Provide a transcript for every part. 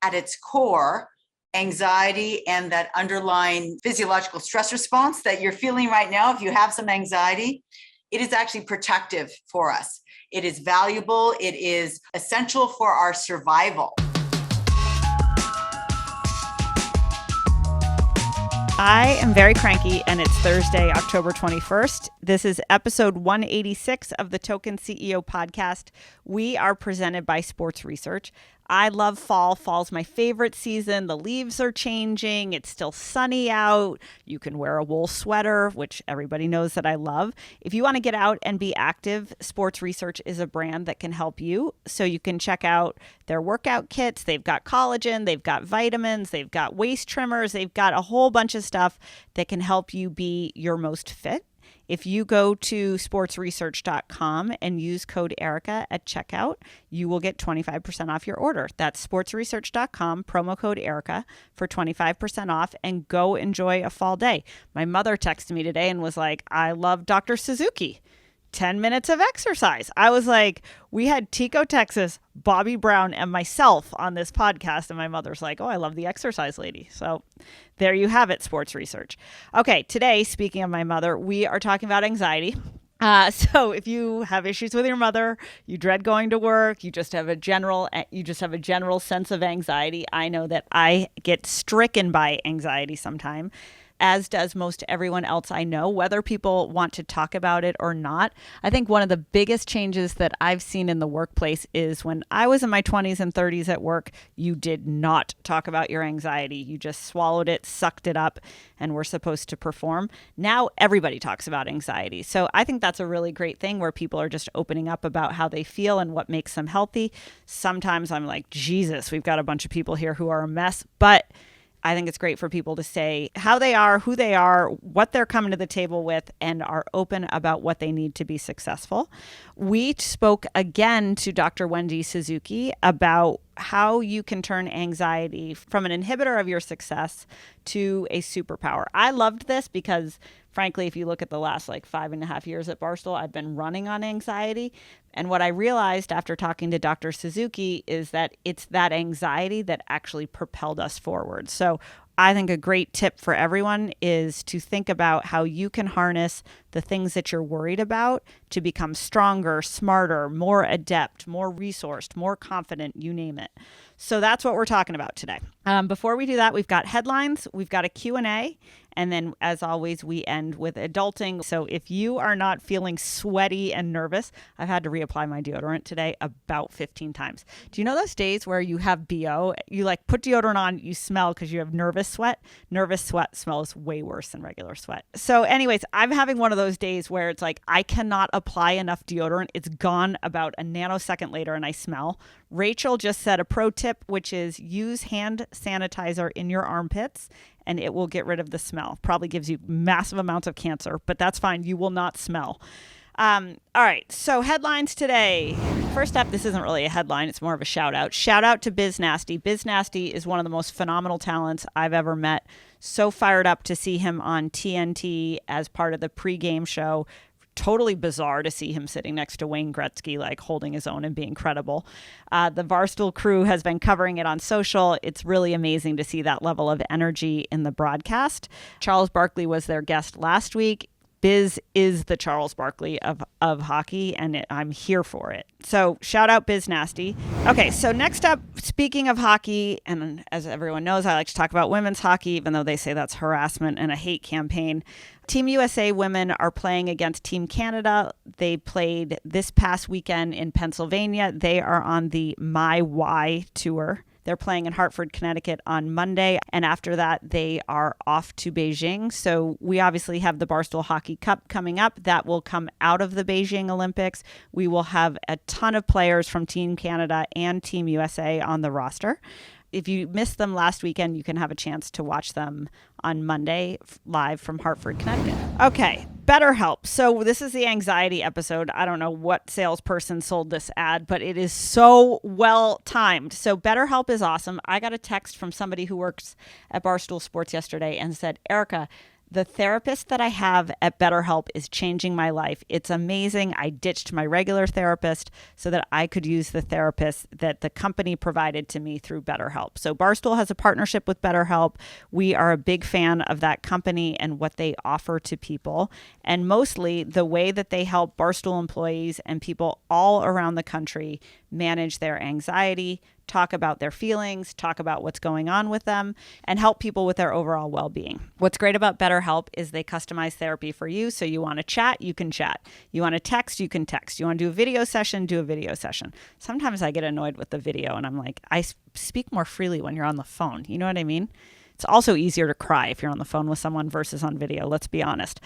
At its core, anxiety and that underlying physiological stress response that you're feeling right now, if you have some anxiety, it is actually protective for us. It is valuable. It is essential for our survival. I am very cranky, and it's Thursday, October 21st. This is episode 186 of the Token CEO podcast. We are presented by Sports Research. I love fall. Fall's my favorite season. The leaves are changing. It's still sunny out. You can wear a wool sweater, which everybody knows that I love. If you want to get out and be active, Sports Research is a brand that can help you. So you can check out their workout kits. They've got collagen. They've got vitamins. They've got waist trimmers. They've got a whole bunch of stuff that can help you be your most fit. If you go to sportsresearch.com and use code Erika at checkout, you will get 25% off your order. That's sportsresearch.com, promo code Erika for 25% off, and go enjoy a fall day. My mother texted me today and was like, I love Dr. Suzuki. 10 minutes of exercise. I was like, we had Tico, Texas, Bobby Brown, and myself on this podcast. And my mother's like, oh, I love the exercise lady. So there you have it, Sports Research. Okay, today, speaking of my mother, we are talking about anxiety. So if you have issues with your mother, you dread going to work, you just have a general sense of anxiety. I know that I get stricken by anxiety sometime, as does most everyone else I know, whether people want to talk about it or not. I think one of the biggest changes that I've seen in the workplace is when I was in my 20s and 30s at work, you did not talk about your anxiety. You just swallowed it, sucked it up, and were supposed to perform. Now everybody talks about anxiety. So I think that's a really great thing where people are just opening up about how they feel and what makes them healthy. Sometimes I'm like, Jesus, we've got a bunch of people here who are a mess, but I think it's great for people to say how they are, who they are, what they're coming to the table with, and are open about what they need to be successful. We spoke again to Dr. Wendy Suzuki about how you can turn anxiety from an inhibitor of your success to a superpower. I loved this because, frankly, if you look at the last 5.5 years at Barstool, I've been running on anxiety. And what I realized after talking to Dr. Suzuki is that it's that anxiety that actually propelled us forward. So I think a great tip for everyone is to think about how you can harness the things that you're worried about to become stronger, smarter, more adept, more resourced, more confident, you name it. So that's what we're talking about today. Before we do that, we've got headlines, we've got a Q&A, and then as always, we end with adulting. So if you are not feeling sweaty and nervous, I've had to reapply my deodorant today about 15 times. Do you know those days where you have BO, you put deodorant on, you smell because you have nervous sweat? Nervous sweat smells way worse than regular sweat. So anyways, I'm having one of those days where it's like, I cannot apply enough deodorant. It's gone about a nanosecond later and I smell. Rachel just said a pro tip, which is use hand sanitizer in your armpits and it will get rid of the smell. Probably gives you massive amounts of cancer, but that's fine. You will not smell. All right. So headlines today. First up, this isn't really a headline. It's more of a shout out. Shout out to Biz Nasty. Biz Nasty is one of the most phenomenal talents I've ever met. So fired up to see him on TNT as part of the pregame show. Totally bizarre to see him sitting next to Wayne Gretzky, holding his own and being credible. The Barstool crew has been covering it on social. It's really amazing to see that level of energy in the broadcast. Charles Barkley was their guest last week. Biz is the Charles Barkley of hockey, and I'm here for it. So shout out Biz Nasty. Okay, so next up, speaking of hockey, and as everyone knows, I like to talk about women's hockey, even though they say that's harassment and a hate campaign. Team USA women are playing against Team Canada. They played this past weekend in Pennsylvania. They are on the My Y tour. They're playing in Hartford, Connecticut on Monday. And after that, they are off to Beijing. So we obviously have the Barstool Hockey Cup coming up. That will come out of the Beijing Olympics. We will have a ton of players from Team Canada and Team USA on the roster. If you missed them last weekend, you can have a chance to watch them on Monday live from Hartford, Connecticut. Okay, BetterHelp. So this is the anxiety episode. I don't know what salesperson sold this ad, but it is so well timed. So BetterHelp is awesome. I got a text from somebody who works at Barstool Sports yesterday and said, Erika, The therapist that I have at BetterHelp is changing my life. It's amazing. I ditched my regular therapist so that I could use the therapist that the company provided to me through BetterHelp. So Barstool has a partnership with BetterHelp. We are a big fan of that company and what they offer to people. And mostly the way that they help Barstool employees and people all around the country manage their anxiety, talk about their feelings, talk about what's going on with them, and help people with their overall well-being. What's great about BetterHelp is they customize therapy for you. So you want to chat, you can chat. You want to text, you can text. You want to do a video session, do a video session. Sometimes I get annoyed with the video and I'm like, I speak more freely when you're on the phone. You know what I mean? It's also easier to cry if you're on the phone with someone versus on video, let's be honest.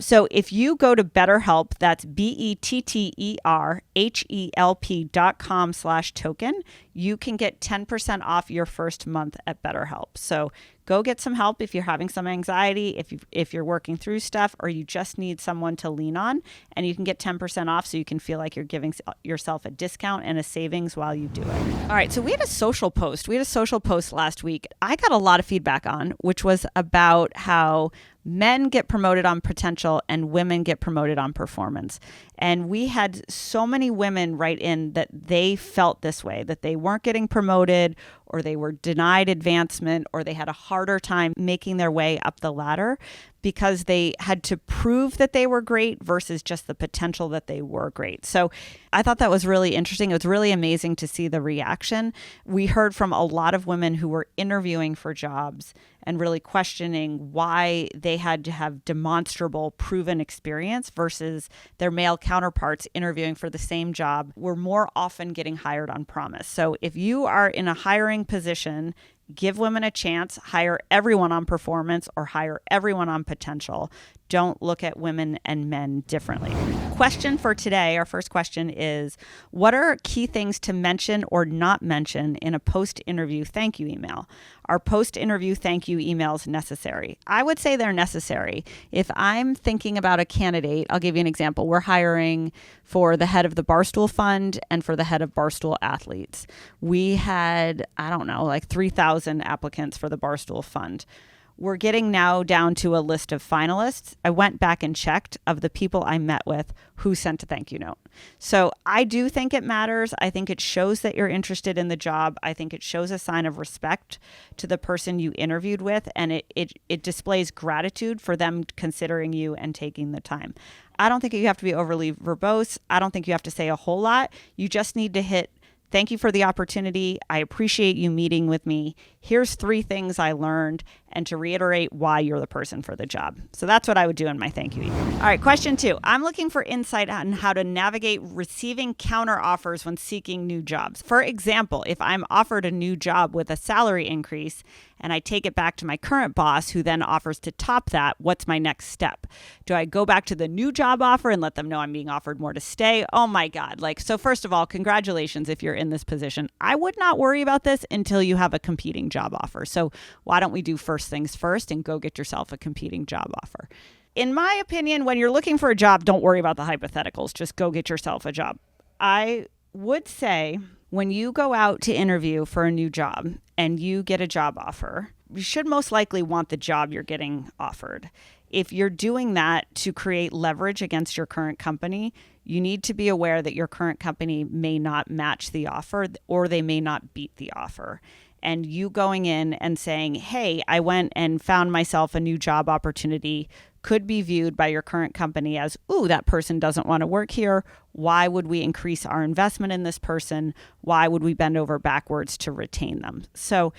So if you go to BetterHelp, that's BetterHelp.com/token, you can get 10% off your first month at BetterHelp. So go get some help if you're having some anxiety, if you're working through stuff, or you just need someone to lean on, and you can get 10% off so you can feel like you're giving yourself a discount and a savings while you do it. All right, so we had a social post. We had a social post last week I got a lot of feedback on, which was about how men get promoted on potential and women get promoted on performance. And we had so many women write in that they felt this way, that they weren't getting promoted or they were denied advancement or they had a harder time making their way up the ladder because they had to prove that they were great versus just the potential that they were great. So I thought that was really interesting. It was really amazing to see the reaction. We heard from a lot of women who were interviewing for jobs and really questioning why they had to have demonstrable, proven experience versus their male counterparts interviewing for the same job were more often getting hired on promise. So if you are in a hiring position, give women a chance, hire everyone on performance or hire everyone on potential. Don't look at women and men differently. Question for today, our first question is, what are key things to mention or not mention in a post-interview thank you email? Are post-interview thank you emails necessary? I would say they're necessary. If I'm thinking about a candidate, I'll give you an example. We're hiring for the head of the Barstool Fund and for the head of Barstool Athletes. We had, like 3,000 applicants for the Barstool Fund. We're getting now down to a list of finalists. I went back and checked of the people I met with who sent a thank you note. So I do think it matters. I think it shows that you're interested in the job. I think it shows a sign of respect to the person you interviewed with, and it displays gratitude for them considering you and taking the time. I don't think you have to be overly verbose. I don't think you have to say a whole lot. You just need to hit thank you for the opportunity. I appreciate you meeting with me. Here's 3 things I learned, and to reiterate why you're the person for the job. So that's what I would do in my thank you email. All right, question 2. I'm looking for insight on how to navigate receiving counter offers when seeking new jobs. For example, if I'm offered a new job with a salary increase and I take it back to my current boss who then offers to top that, what's my next step? Do I go back to the new job offer and let them know I'm being offered more to stay? Oh my God. So first of all, congratulations if you're in this position. I would not worry about this until you have a competing job offer. So why don't we do first things first and go get yourself a competing job offer? In my opinion, when you're looking for a job, don't worry about the hypotheticals. Just go get yourself a job. I would say when you go out to interview for a new job and you get a job offer, you should most likely want the job you're getting offered. If you're doing that to create leverage against your current company, you need to be aware that your current company may not match the offer or they may not beat the offer. And you going in and saying, hey, I went and found myself a new job opportunity could be viewed by your current company as, ooh, that person doesn't want to work here. Why would we increase our investment in this person? Why would we bend over backwards to retain them? So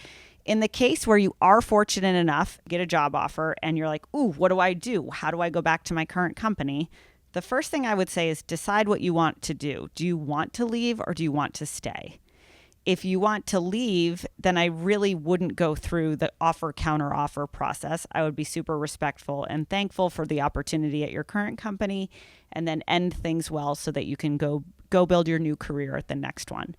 in the case where you are fortunate enough, get a job offer and you're like, ooh, what do I do? How do I go back to my current company? The first thing I would say is decide what you want to do. Do you want to leave or do you want to stay? If you want to leave, then I really wouldn't go through the offer counter offer process. I would be super respectful and thankful for the opportunity at your current company and then end things well so that you can go build your new career at the next one.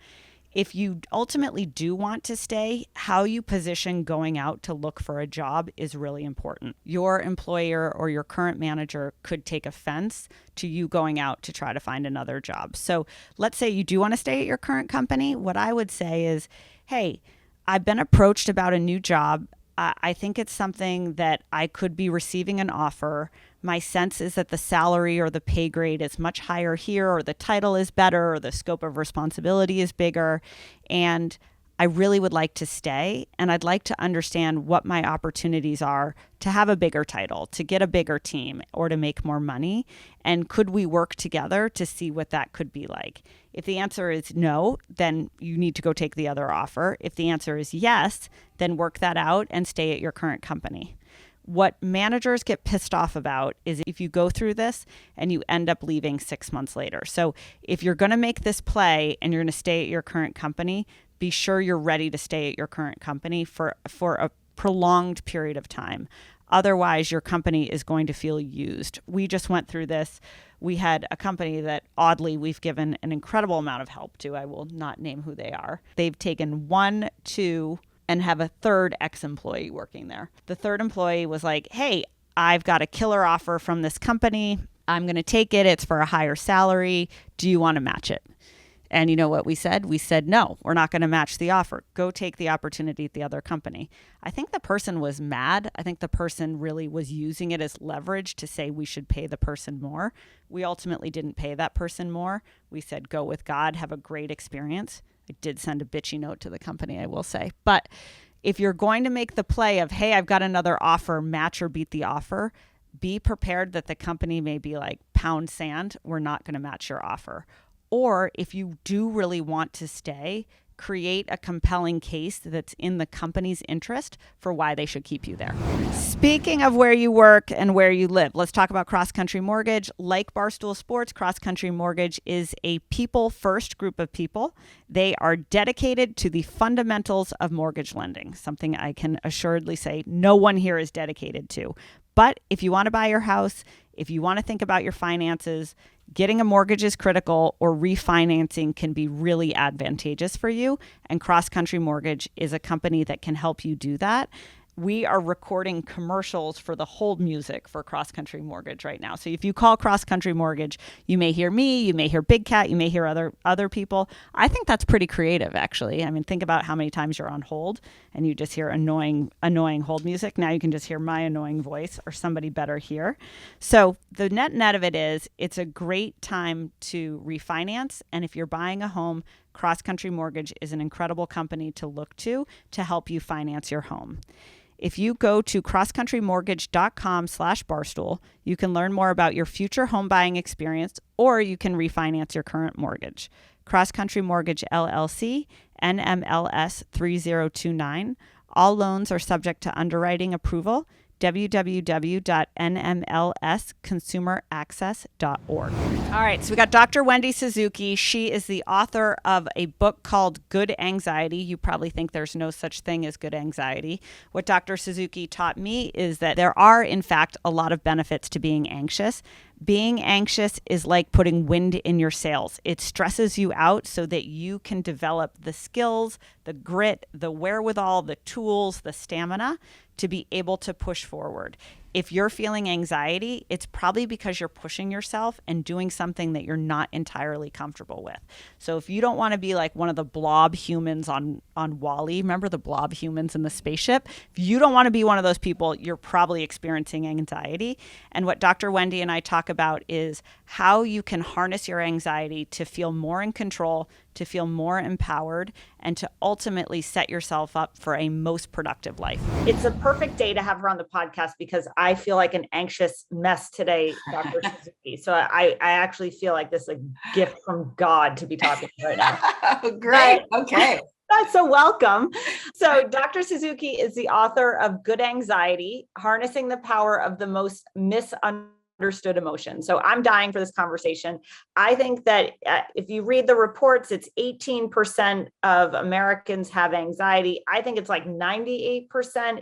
If you ultimately do want to stay, how you position going out to look for a job is really important. Your employer or your current manager could take offense to you going out to try to find another job. So let's say you do want to stay at your current company. What I would say is, hey, I've been approached about a new job. I think it's something that I could be receiving an offer. My sense is that the salary or the pay grade is much higher here, or the title is better, or the scope of responsibility is bigger. And I really would like to stay, and I'd like to understand what my opportunities are to have a bigger title, to get a bigger team, or to make more money. And could we work together to see what that could be like? If the answer is no, then you need to go take the other offer. If the answer is yes, then work that out and stay at your current company. What managers get pissed off about is if you go through this and you end up leaving 6 months later. So if you're going to make this play and you're going to stay at your current company, be sure you're ready to stay at your current company for a prolonged period of time. Otherwise, your company is going to feel used. We just went through this. We had a company that oddly we've given an incredible amount of help to. I will not name who they are. They've taken 1, 2, and have a third ex-employee working there. The third employee was like, hey, I've got a killer offer from this company. I'm going to take it. It's for a higher salary. Do you want to match it? And you know what we said? We said, no, we're not going to match the offer. Go take the opportunity at the other company. I think the person was mad. I think the person really was using it as leverage to say we should pay the person more. We ultimately didn't pay that person more. We said, go with God, have a great experience. I did send a bitchy note to the company, I will say. But if you're going to make the play of, hey, I've got another offer, match or beat the offer, be prepared that the company may be like, pound sand, we're not going to match your offer. Or if you do really want to stay, create a compelling case that's in the company's interest for why they should keep you there. Speaking of where you work and where you live, let's talk about Cross Country Mortgage. Like Barstool Sports, Cross Country Mortgage is a people-first group of people. They are dedicated to the fundamentals of mortgage lending, something I can assuredly say no one here is dedicated to. But if you want to buy your house, if you want to think about your finances, getting a mortgage is critical, or refinancing can be really advantageous for you. And Cross Country Mortgage is a company that can help you do that. We are recording commercials for the hold music for Cross Country Mortgage right now. So if you call Cross Country Mortgage, you may hear me, you may hear Big Cat, you may hear other people. I think that's pretty creative, actually. I mean, think about how many times you're on hold and you just hear annoying hold music. Now you can just hear my annoying voice or somebody better here. So the net of it is, it's a great time to refinance. And if you're buying a home, Cross Country Mortgage is an incredible company to look to help you finance your home. If you go to crosscountrymortgage.com/barstool, you can learn more about your future home buying experience, or you can refinance your current mortgage. Cross Country Mortgage LLC, NMLS 3029. All loans are subject to underwriting approval. www.nmlsconsumeraccess.org. All right, so we got Dr. Wendy Suzuki. She is the author of a book called Good Anxiety. You probably think there's no such thing as good anxiety. What Dr. Suzuki taught me is that there are, in fact, a lot of benefits to being anxious. Being anxious is like putting wind in your sails. It stresses you out so that you can develop the skills, the grit, the wherewithal, the tools, the stamina to be able to push forward. If you're feeling anxiety, it's probably because you're pushing yourself and doing something that you're not entirely comfortable with. So if you don't want to be like one of the blob humans on WALL-E, remember the blob humans in the spaceship? If you don't want to be one of those people, you're probably experiencing anxiety. And what Dr. Wendy and I talk about is how you can harness your anxiety to feel more in control, to feel more empowered, and to ultimately set yourself up for a most productive life. It's a perfect day to have her on the podcast because I feel like an anxious mess today, Dr. Suzuki. So I actually feel like this is a gift from God to be talking right now. Great. Okay. So welcome. So Dr. Suzuki is the author of Good Anxiety, Harnessing the Power of the Most Misunderstood Emotion. So I'm dying for this conversation. I think that if you read the reports, it's 18% of Americans have anxiety. I think it's like 98%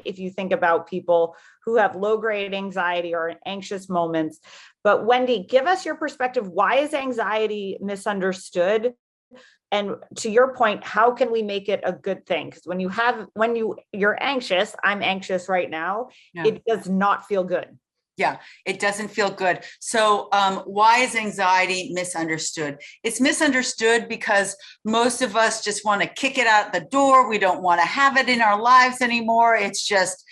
if you think about people who have low-grade anxiety or anxious moments. But Wendy, give us your perspective. Why is anxiety misunderstood? And to your point, how can we make it a good thing? Because when you're anxious, I'm anxious right now, It does not feel good. Yeah, it doesn't feel good. So why is anxiety misunderstood? It's misunderstood because most of us just want to kick it out the door. We don't want to have it in our lives anymore. It's just,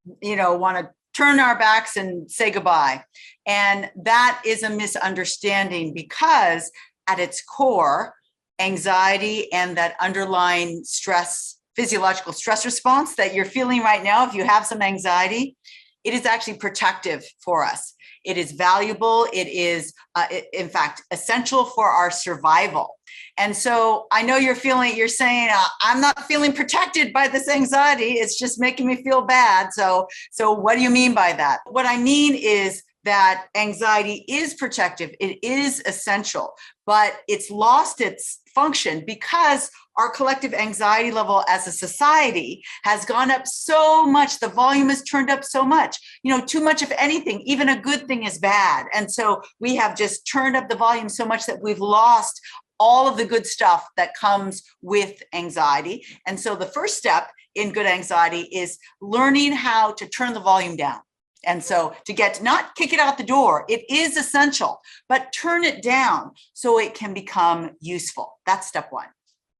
want to turn our backs and say goodbye. And that is a misunderstanding because at its core, anxiety and that underlying stress, physiological stress response that you're feeling right now, if you have some anxiety, it is actually protective for us. It is valuable. It is, in fact, essential for our survival. And so I know you're saying, I'm not feeling protected by this anxiety. It's just making me feel bad. So what do you mean by that? What I mean is that anxiety is protective. It is essential, but it's lost its function because our collective anxiety level as a society has gone up so much. The volume has turned up so much. Too much of anything, even a good thing, is bad. And so we have just turned up the volume so much that we've lost all of the good stuff that comes with anxiety. And so the first step in good anxiety is learning how to turn the volume down. And so not kick it out the door, it is essential, but turn it down so it can become useful. That's step one.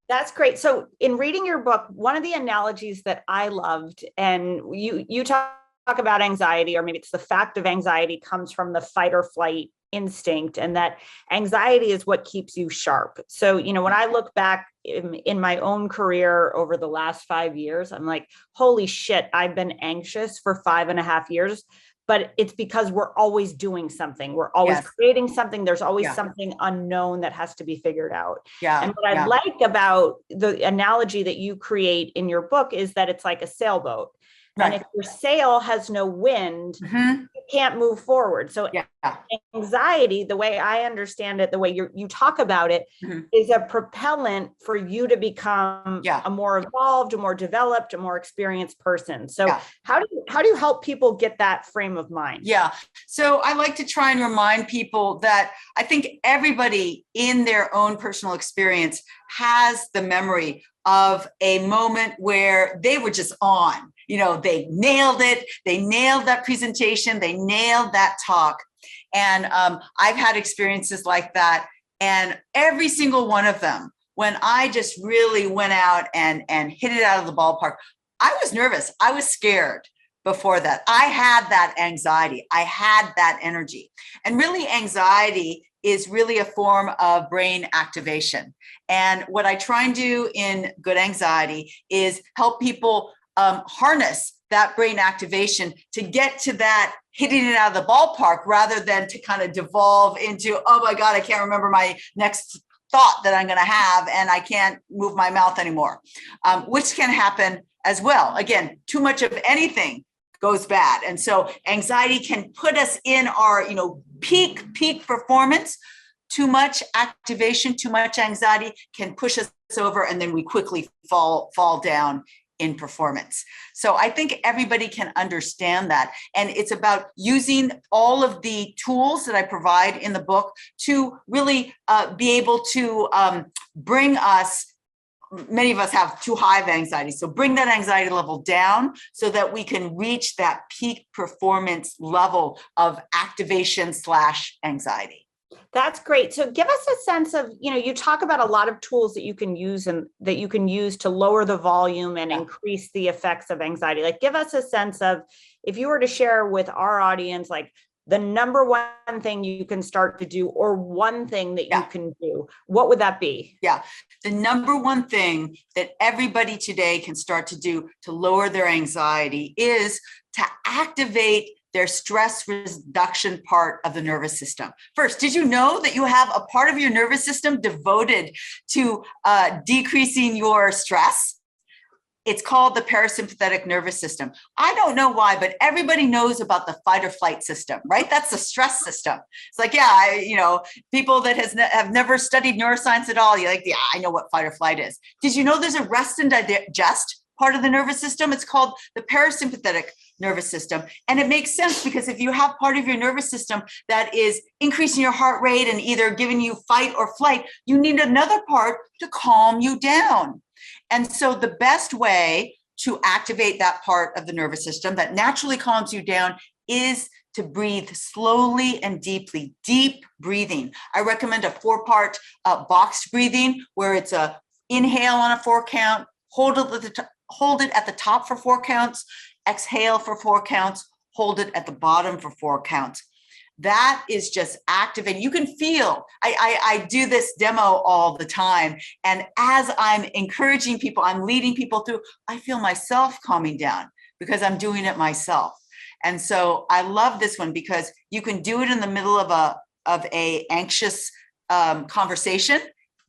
That's great. So in reading your book, one of the analogies that I loved, and you talk about anxiety, or maybe it's the fact of anxiety comes from the fight or flight instinct, and that anxiety is what keeps you sharp. So, when I look back in my own career over the last 5 years, I'm like, holy shit, I've been anxious for 5.5 years. But it's because we're always doing something. We're always creating something. There's always something unknown that has to be figured out. And what I like about the analogy that you create in your book is that it's like a sailboat. Right. And if your sail has no wind, you can't move forward. So anxiety, the way I understand it, the way you talk about it, is a propellant for you to become a more evolved, a more developed, a more experienced person. So how do you help people get that frame of mind? Yeah. So I like to try and remind people that I think everybody in their own personal experience has the memory of a moment where they were just on. They nailed it. They nailed that presentation. They nailed that talk. And I've had experiences like that. And every single one of them, when I just really went out and hit it out of the ballpark, I was nervous. I was scared before that. I had that anxiety. I had that energy. And really, anxiety is really a form of brain activation. And what I try and do in Good Anxiety is help people harness that brain activation to get to that hitting it out of the ballpark, rather than to kind of devolve into, oh my God, I can't remember my next thought that I'm going to have, and I can't move my mouth anymore, which can happen as well. Again, too much of anything goes bad. And so anxiety can put us in our, peak performance. Too much activation, too much anxiety can push us over, and then we quickly fall down in performance. So I think everybody can understand that. And it's about using all of the tools that I provide in the book to really be able to bring us, many of us have too high of anxiety. So bring that anxiety level down so that we can reach that peak performance level of activation/anxiety. That's great. So give us a sense of, you talk about a lot of tools that you can use and that you can use to lower the volume and increase the effects of anxiety. Like, give us a sense of, if you were to share with our audience, like the number one thing you can start to do, or one thing that you can do, what would that be? Yeah. The number one thing that everybody today can start to do to lower their anxiety is to activate their stress reduction part of the nervous system. First, did you know that you have a part of your nervous system devoted to decreasing your stress? It's called the parasympathetic nervous system. I don't know why, but everybody knows about the fight or flight system, right? That's the stress system. It's like, people that have never studied neuroscience at all, you're like, I know what fight or flight is. Did you know there's a rest and digest part of the nervous system? It's called the parasympathetic nervous system. And it makes sense, because if you have part of your nervous system that is increasing your heart rate and either giving you fight or flight, you need another part to calm you down. And so the best way to activate that part of the nervous system that naturally calms you down is to breathe slowly and deeply, deep breathing. I recommend a 4-part boxed breathing where it's a inhale on a 4 count, hold it at the top for 4 counts, exhale for 4 counts, hold it at the bottom for 4 counts. That is just activating. You can feel, I do this demo all the time. And as I'm encouraging people, I'm leading people through, I feel myself calming down because I'm doing it myself. And so I love this one because you can do it in the middle of a anxious conversation.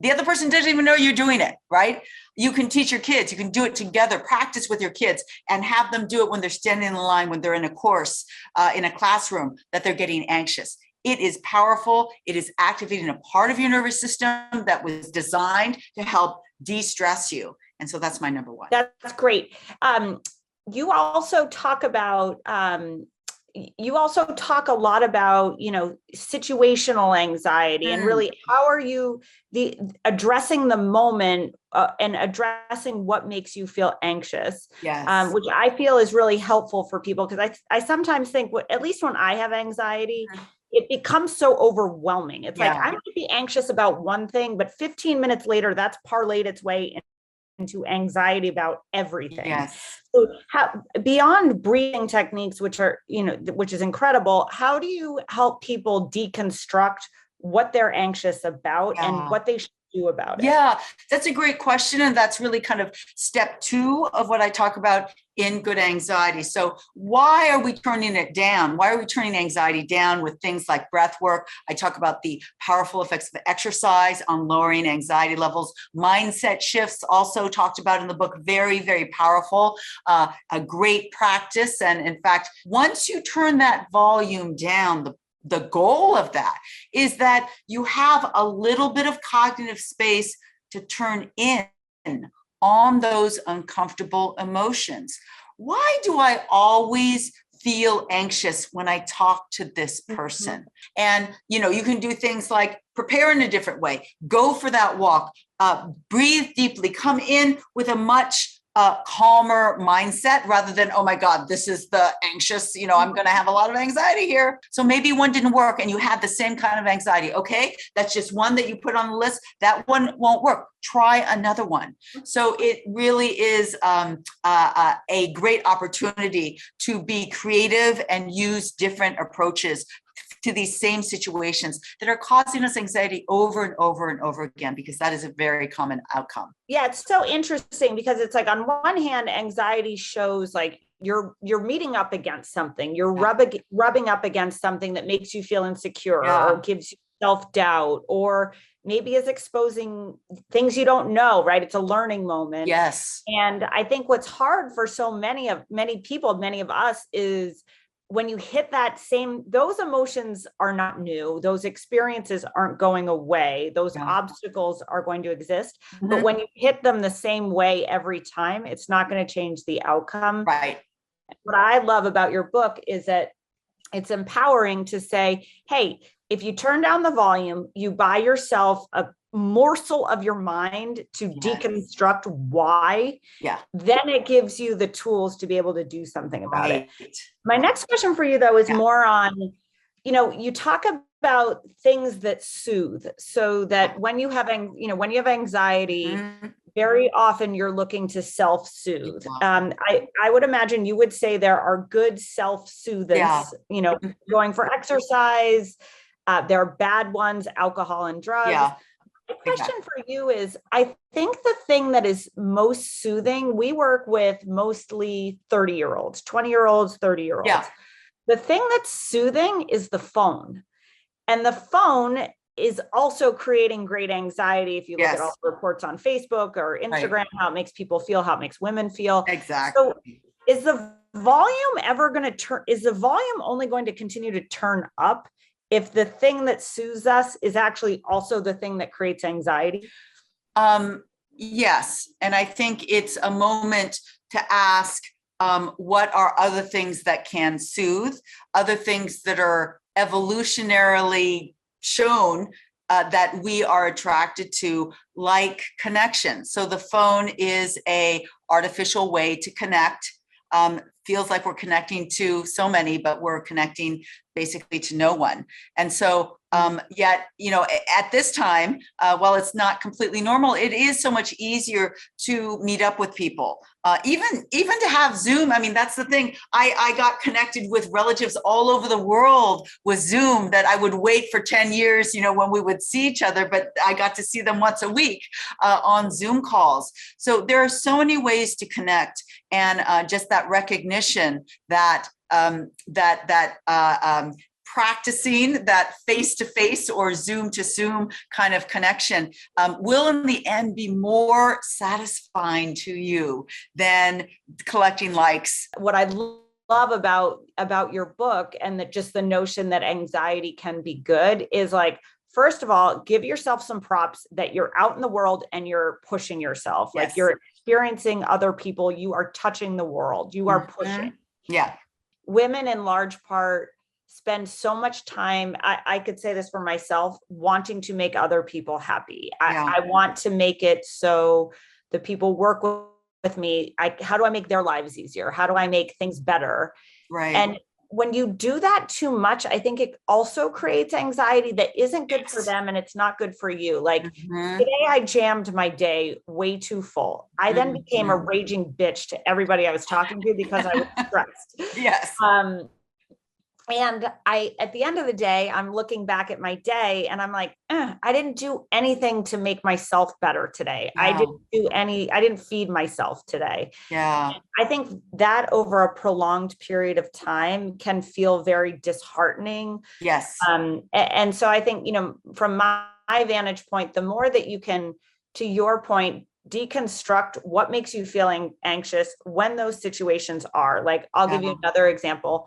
The other person doesn't even know you're doing it, right? You can teach your kids, you can do it together, practice with your kids and have them do it when they're standing in line, when they're in a course, in a classroom that they're getting anxious. It is powerful. It is activating a part of your nervous system that was designed to help de-stress you. And so that's my number one. That's great. You also talk a lot about, situational anxiety and really how are you addressing the moment and addressing what makes you feel anxious, yes. Which I feel is really helpful for people. Because I sometimes think, at least when I have anxiety, it becomes so overwhelming. It's like, I might be anxious about one thing, but 15 minutes later, that's parlayed its way into anxiety about everything. Yes. So beyond breathing techniques, which is incredible, how do you help people deconstruct what they're anxious about and what they should do about it? Yeah, that's a great question. And that's really kind of step 2 of what I talk about in Good Anxiety. So why are we turning it down? Why are we turning anxiety down with things like breath work? I talk about the powerful effects of exercise on lowering anxiety levels. Mindset shifts also talked about in the book, very, very powerful, a great practice. And in fact, once you turn that volume down, the goal of that is that you have a little bit of cognitive space to turn in on those uncomfortable emotions. Why do I always feel anxious when I talk to this person? And, you can do things like prepare in a different way, go for that walk, breathe deeply, come in with a much calmer mindset rather than, oh my God, this is the anxious, I'm going to have a lot of anxiety here. So maybe one didn't work and you had the same kind of anxiety. Okay, that's just one that you put on the list. That one won't work. Try another one. So it really is a great opportunity to be creative and use different approaches to these same situations that are causing us anxiety over and over and over again, because that is a very common outcome. Yeah, it's so interesting because it's like, on one hand, anxiety shows like you're meeting up against something, you're rubbing up against something that makes you feel insecure or gives you self-doubt, or maybe is exposing those you don't know, right? It's a learning moment. Yes. And I think what's hard for many of us is when you hit those emotions are not new. Those experiences aren't going away. Those obstacles are going to exist. But when you hit them the same way every time, it's not going to change the outcome. Right. What I love about your book is that it's empowering to say, hey, if you turn down the volume, you buy yourself a morsel of your mind to deconstruct why, then it gives you the tools to be able to do something about it. My next question for you, though, is more on, you talk about things that soothe, so that when you have anxiety, very often you're looking to self-soothe. I would imagine you would say there are good self-soothers, going for exercise. There are bad ones, alcohol and drugs. The question for you is, I think the thing that is most soothing, we work with mostly 30-year-olds, 20-year-olds, 30-year-olds. The thing that's soothing is the phone. And the phone is also creating great anxiety. If you look at all the reports on Facebook or Instagram, how it makes people feel, how it makes women feel. Exactly. So is the volume only going to continue to turn up if the thing that soothes us is actually also the thing that creates anxiety? Yes. And I think it's a moment to ask, what are other things that can soothe, other things that are evolutionarily shown that we are attracted to, like connection. So the phone is a artificial way to connect. feels like we're connecting to so many, but we're connecting basically to no one. And so yet, at this time, while it's not completely normal, it is so much easier to meet up with people. Even to have Zoom. I mean, that's the thing. I got connected with relatives all over the world with Zoom that I would wait for 10 years, when we would see each other, but I got to see them once a week on Zoom calls. So there are so many ways to connect, and just that recognition that practicing that face-to-face or Zoom-to-Zoom kind of connection will in the end be more satisfying to you than collecting likes. What I love about your book, and that just the notion that anxiety can be good, is like, first of all, give yourself some props that you're out in the world and you're pushing yourself. Yes. Like, you're experiencing other people, you are touching the world, you are pushing. Yeah. Women in large part spend so much time, I could say this for myself, wanting to make other people happy. I want to make it so the people work with me, how do I make their lives easier? How do I make things better? Right. And when you do that too much, I think it also creates anxiety that isn't good for them, and it's not good for you. Like today, I jammed my day way too full. I then became a raging bitch to everybody I was talking to because I was stressed. Yes. And at the end of the day, I'm looking back at my day and I'm like, I didn't do anything to make myself better today. Yeah. I didn't feed myself today. Yeah. I think that over a prolonged period of time can feel very disheartening. Yes. And so I think, from my vantage point, the more that you can, to your point, deconstruct what makes you feeling anxious when those situations are. Like, I'll give you another example.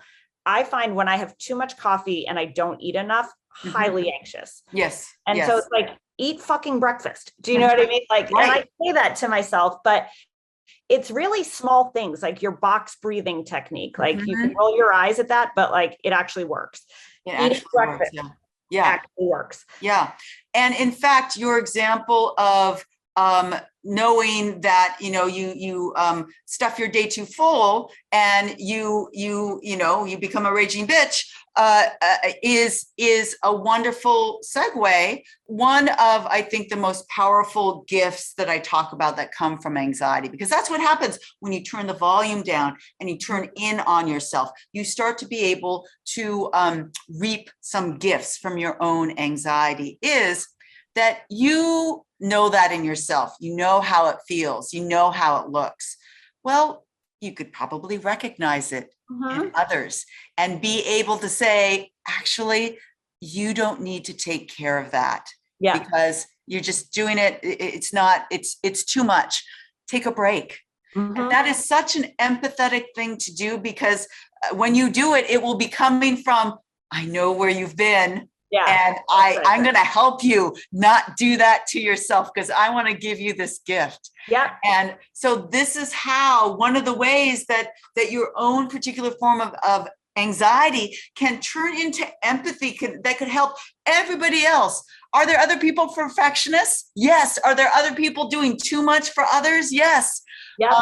I find when I have too much coffee and I don't eat enough, highly anxious. Yes. And so it's like, eat fucking breakfast. Do you know what I mean? Like, right. And I say that to myself, but it's really small things like your box breathing technique. Like you can roll your eyes at that, but like it actually works. Eating breakfast actually works. Yeah. And in fact, your example of knowing that, you stuff your day too full and you become a raging bitch is a wonderful segue. One of, I think, the most powerful gifts that I talk about that come from anxiety, because that's what happens when you turn the volume down and you turn in on yourself. You start to be able to reap some gifts from your own anxiety, is that you know that in yourself, you know how it feels, you know how it looks. Well, you could probably recognize it in others and be able to say, actually, you don't need to take care of that because you're just doing it. It's too much. Take a break. And that is such an empathetic thing to do, because when you do it, it will be coming from, I know where you've been. Yeah, and I'm going to help you not do that to yourself, because I want to give you this gift. Yeah. And so this is how, one of the ways that your own particular form of anxiety can turn into empathy that could help everybody else. Are there other people perfectionists? Yes. Are there other people doing too much for others? Yes. Yeah.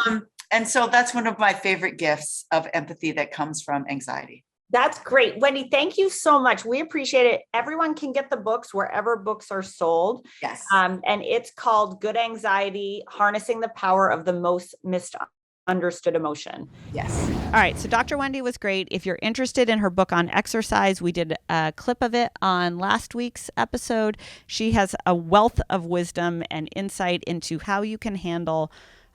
And so that's one of my favorite gifts of empathy that comes from anxiety. That's great. Wendy, thank you so much. We appreciate it. Everyone can get the books wherever books are sold. Yes. And it's called Good Anxiety, Harnessing the Power of the Most Misunderstood Emotion. Yes. All right. So Dr. Wendy was great. If you're interested in her book on exercise, we did a clip of it on last week's episode. She has a wealth of wisdom and insight into how you can handle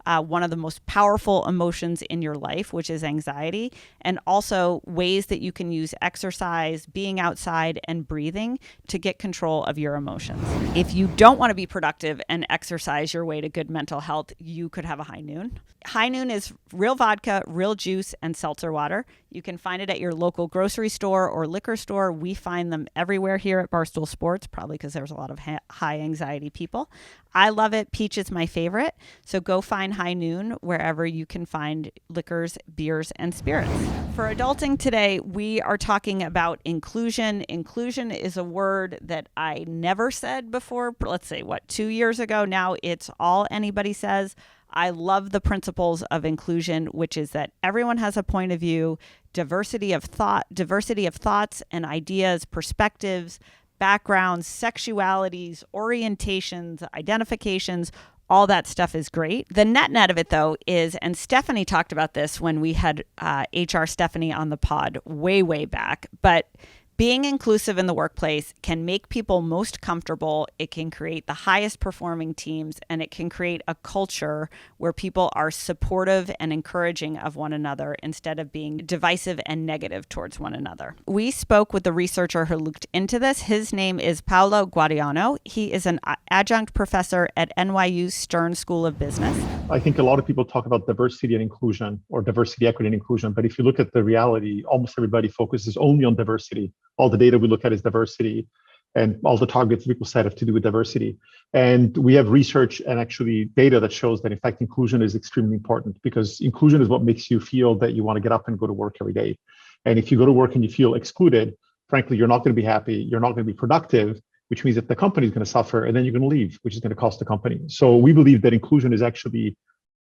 one of the most powerful emotions in your life, which is anxiety, and also ways that you can use exercise, being outside, and breathing to get control of your emotions. If you don't want to be productive and exercise your way to good mental health, you could have a high noon. High noon is real vodka, real juice, and seltzer water. You can find it at your local grocery store or liquor store. We find them everywhere here at Barstool Sports, probably because there's a lot of high anxiety people. I love it. Peach is my favorite. So go find High Noon wherever you can find liquors, beers, and spirits. For adulting today, we are talking about inclusion. Inclusion is a word that I never said before. Let's say, 2 years ago? Now it's all anybody says. I love the principles of inclusion, which is that everyone has a point of view, diversity of thoughts and ideas, perspectives, backgrounds, sexualities, orientations, identifications. All that stuff is great. The net of it, though, is, and Stephanie talked about this when we had HR Stephanie on the pod way back, but being inclusive in the workplace can make people most comfortable. It can create the highest performing teams, and it can create a culture where people are supportive and encouraging of one another instead of being divisive and negative towards one another. We spoke with the researcher who looked into this. His name is Paolo Guadiano. He is an adjunct professor at NYU's Stern School of Business. I think a lot of people talk about diversity and inclusion, or diversity, equity, and inclusion. But if you look at the reality, almost everybody focuses only on diversity. All the data we look at is diversity, and all the targets people set have to do with diversity. And we have research and actually data that shows that, in fact, inclusion is extremely important, because inclusion is what makes you feel that you want to get up and go to work every day. And if you go to work and you feel excluded, frankly, you're not going to be happy. You're not going to be productive, which means that the company is going to suffer, and then you're going to leave, which is going to cost the company. So we believe that inclusion is actually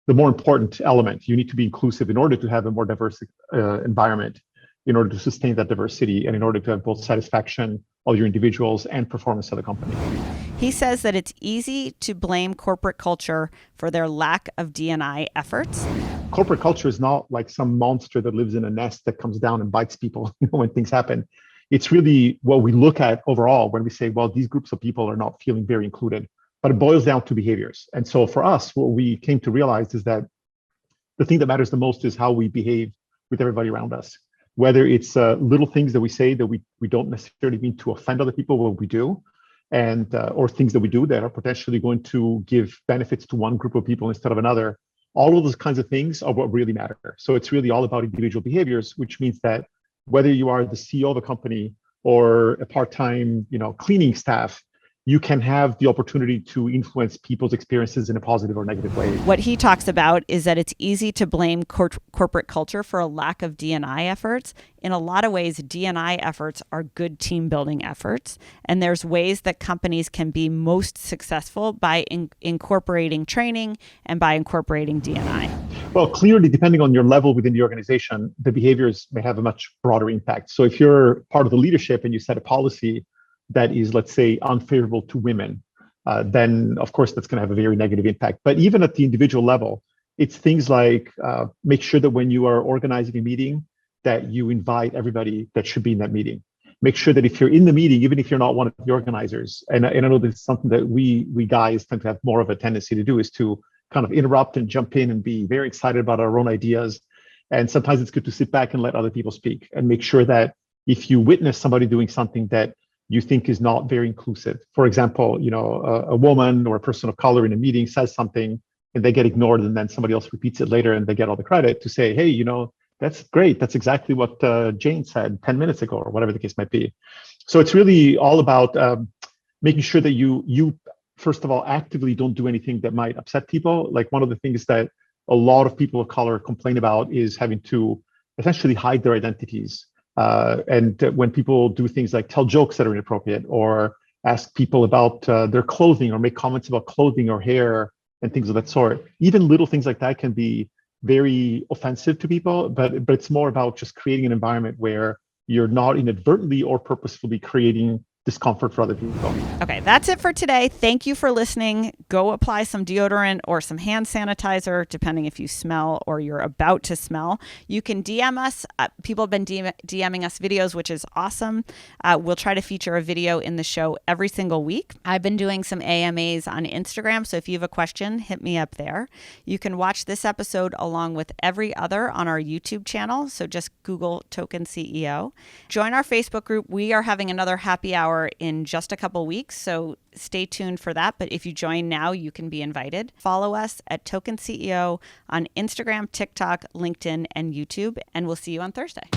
the more important element. You need to be inclusive in order to have a more diverse environment, in order to sustain that diversity, and in order to have both satisfaction of your individuals and performance of the company. He says that it's easy to blame corporate culture for their lack of D&I efforts. Corporate culture is not like some monster that lives in a nest that comes down and bites people when things happen. It's really what we look at overall when we say, well, these groups of people are not feeling very included, but it boils down to behaviors. And so for us, what we came to realize is that the thing that matters the most is how we behave with everybody around us. Whether it's little things that we say that we don't necessarily mean to offend other people, what we do, and or things that we do that are potentially going to give benefits to one group of people instead of another. All of those kinds of things are what really matter. So it's really all about individual behaviors, which means that whether you are the CEO of a company or a part-time, cleaning staff, you can have the opportunity to influence people's experiences in a positive or negative way. What he talks about is that it's easy to blame corporate culture for a lack of D&I efforts. In a lot of ways, D&I efforts are good team building efforts. And there's ways that companies can be most successful by incorporating training and by incorporating D&I. Well, clearly, depending on your level within the organization, the behaviors may have a much broader impact. So if you're part of the leadership and you set a policy that is, let's say, unfavorable to women, then of course that's going to have a very negative impact. But even at the individual level, it's things like make sure that when you are organizing a meeting, that you invite everybody that should be in that meeting. Make sure that if you're in the meeting, even if you're not one of the organizers, and I know this is something that we guys tend to have more of a tendency to do, is to kind of interrupt and jump in and be very excited about our own ideas. And sometimes it's good to sit back and let other people speak, and make sure that if you witness somebody doing something that you think is not very inclusive. For example, a woman or a person of color in a meeting says something and they get ignored, and then somebody else repeats it later and they get all the credit to say, hey, that's great. That's exactly what Jane said 10 minutes ago, or whatever the case might be. So it's really all about making sure that you, first of all, actively don't do anything that might upset people. Like, one of the things that a lot of people of color complain about is having to essentially hide their identities. And when people do things like tell jokes that are inappropriate, or ask people about their clothing, or make comments about clothing or hair and things of that sort, even little things like that can be very offensive to people. But it's more about just creating an environment where you're not inadvertently or purposefully creating discomfort for other people. Okay, that's it for today. Thank you for listening. Go apply some deodorant or some hand sanitizer, depending if you smell or you're about to smell. You can DM us. People have been DMing us videos, which is awesome. We'll try to feature a video in the show every single week. I've been doing some AMAs on Instagram, so if you have a question, hit me up there. You can watch this episode along with every other on our YouTube channel, so just Google Token CEO. Join our Facebook group. We are having another happy hour in just a couple weeks, so stay tuned for that. But if you join now, you can be invited. Follow us at Token CEO on Instagram, TikTok, LinkedIn, and YouTube, and we'll see you on Thursday.